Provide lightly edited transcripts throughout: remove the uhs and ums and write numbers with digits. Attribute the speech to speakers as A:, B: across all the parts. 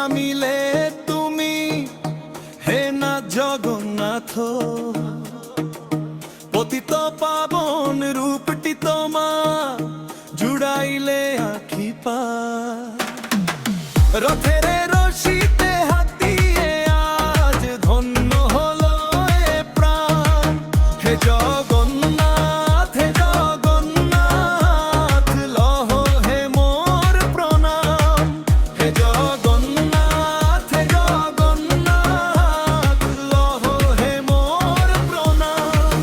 A: নামিলে তুমি হে না জগন্নাথ, পতিত পাবন রূপটি তোমার জুড়াইলে আখি পা। রথের রশিতে হাত দিয়ে আজ ধন্য হলো এ প্রাণ। হে জগন্নাথ, হে জগন্নাথ, লহ হে মোর প্রণাম। হে জগন্নাথ, হে জগন্নাথ, লহ হে মোর প্রণাম।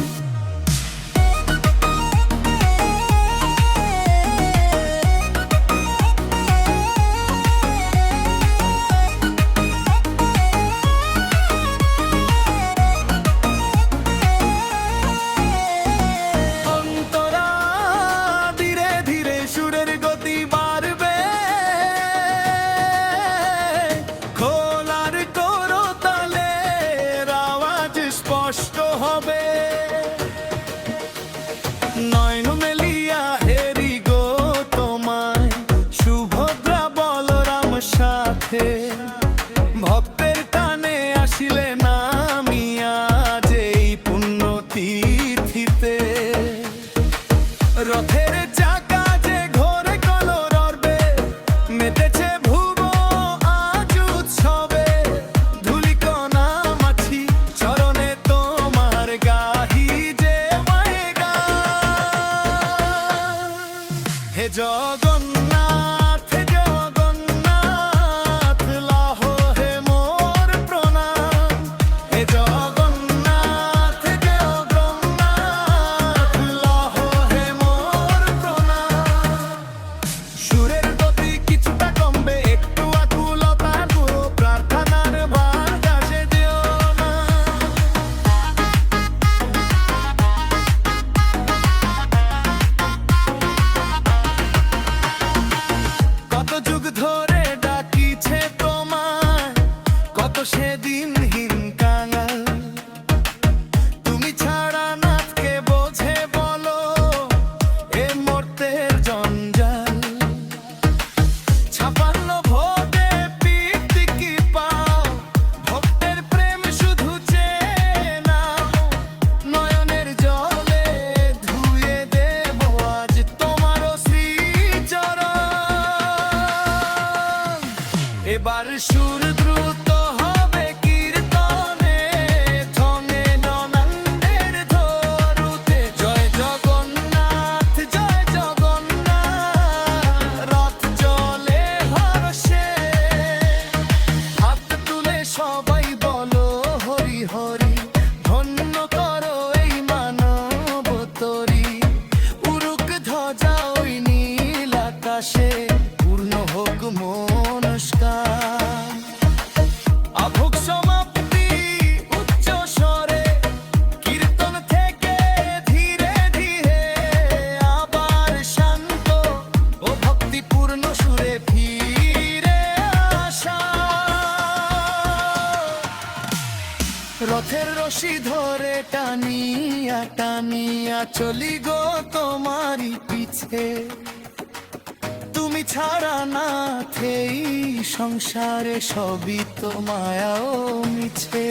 A: হবে নয়ন মেলিয়া হেরি গো তোমায়, সুভদ্রা বলরাম সাথে। ভক্তের টানে আসিলে নামিয়া যেই পুণ্য তিথিতে। রথের চাকা যে ঘোরে কলরবে, মেতেছে ভুব আজ উৎসবে। ধূলিকণা মাছি চরণে তোমার গাহি যে মায়ে গান। হে জগন্নাথ, হে জগন্নাথ, লহ হে মোর প্রণাম। হে জগন্নাথ, হে জগন্নাথ, লহ হে মোর প্রণাম। সুরের গতি কিছুটা কমবে, একটু আকুলতা গো, প্রার্থনার ভার কাছে দিও না। কত যুগ ধরে ডাকিছে তোমায়, কত সেদিন হিম কাঙাল। তুমি ছাড়া নাথকে বোঝে বলো এ মর্তের জঞ্জাল। 56 ভোগে পিত্তি কি পাও, ভক্তের প্রেম শুধু চেয়ে নাও। নয়নের জলে ধুয়ে দেব আজ তোমারও শ্রীচরণ। এবার সুর দ্রুত হবে কীর্তনে, থমে ননন্দের ধরুতে। জয় জগন্নাথ, জয় জগন্নাথ, রথ চলে হর্ষে। হাত তুলে সবাই বলো হরি হরি, ধন্য করো এই মানব তরি। উড়ুক ধ্বজা ওই নীল আকাশে, পূর্ণ হোক মনস্কার। অভোগ সমাপ্তি উচ্চ স্বরে, কীর্তন থেকে ধীরে ধীরে আবার শান্ত ও ভক্তিপূর্ণ সুরে ফিরে আসা। রথের রশি ধরে টানিয়া টানিয়া চলি গো তোমারই পিছে। তুমি ছাড়া নাথ এই সংসারে সবই তো মায়া ও মিছে।